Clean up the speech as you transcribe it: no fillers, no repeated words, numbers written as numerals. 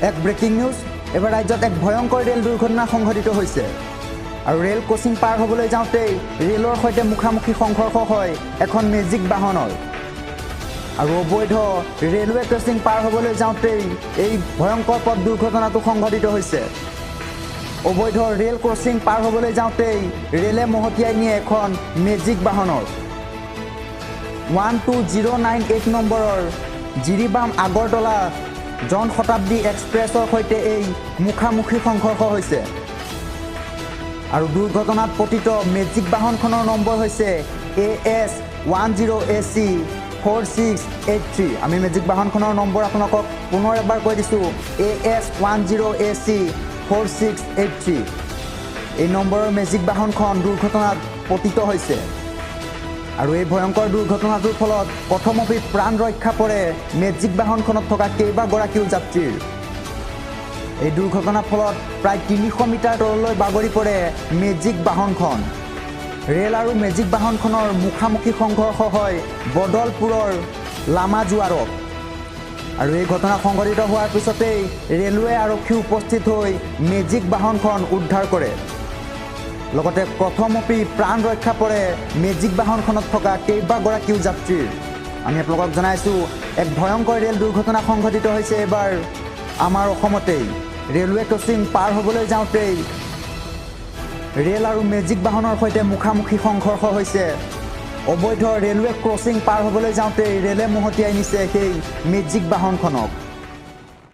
এক breaking news এবাৰ ৰাজ্যত এক ভয়ংকৰ ৰেল দুৰ্ঘটনা সংঘটিত হৈছে আৰু ৰেল ক্ৰছিং পাৰ হ'বলৈ যাওঁতেই ৰেলৰ সৈতে মুখামুখি সংঘৰ্ষ হয় এখন মেজিক বাহনৰ আৰু অবৈধ ৰেলৱে ক্ৰছিং পাৰ হ'বলৈ যাওঁতেই এই ভয়ংকৰ পথ দুৰ্ঘটনাটো সংঘটিত হৈছে অবৈধ ৰেল ক্ৰছিং পাৰ হ'বলৈ যাওঁতেই ৰেলে মহতিয়াই নিয়ে এখন মেজিক বাহনৰ 12098 নম্বৰৰ জিৰিবাম আগৰতলা জন শতাব্দী এক্সপ্ৰেছৰ সৈতে এই মুখামুখি সংঘৰ্ষ হৈছে আৰু দুৰ্ঘটনাত পতিত মেজিক বাহনখনৰ নম্বৰ হৈছে AS10AC 4683 আমি মেজিক বাহনখনৰ নম্বৰ আপোনালোকক পুনৰ এবাৰ কৈ দিছোঁ AS10AC 4683 এই নম্বৰৰ মেজিক বাহনখন দুৰ্ঘটনাত পতিত হৈছে আৰু এই ভয়ংকৰ দুৰ্ঘটনাটোৰ ফলত প্ৰথমতে প্ৰাণ ৰক্ষা পৰে মেজিক বাহনখনত থকা কেইবাগৰাকীও যাত্ৰীৰ এই দুৰ্ঘটনাৰ ফলত প্ৰায় 300 মিটাৰ তললৈ বাগৰি পৰে মেজিক বাহনখন ৰেল আৰু মেজিক বাহনখনৰ মুখামুখি সংঘৰ্ষ হয় বদলপুৰৰ লামাজুৱাৰত আৰু এই ঘটনা সংঘটিত হোৱাৰ পিছতেই ৰেলৱে আৰক্ষী উপস্থিত হৈ মেজিক বাহনখন উদ্ধাৰ কৰে লগতে প্ৰথমতে প্ৰাণ ৰক্ষা পৰে মেজিক বাহনখনত থকা কেইবাগৰাকীও যাত্ৰীৰ আমি আপোনালোকক জনাইছোঁ এক ভয়ংকৰ ৰেল দুৰ্ঘটনা সংঘটিত হৈছে এবাৰ আমাৰ অসমতেই ৰেলৱে ক্ৰছিং পাৰ হ'বলৈ যাওঁতেই ৰেল আৰু মেজিক বাহনৰ সৈতে মুখামুখি সংঘৰ্ষ হৈছে অবৈধ ৰেলৱে ক্ৰছিং পাৰ হ'বলৈ যাওঁতেই ৰেলে মহতিয়াই নিছে সেই মেজিক বাহনখনক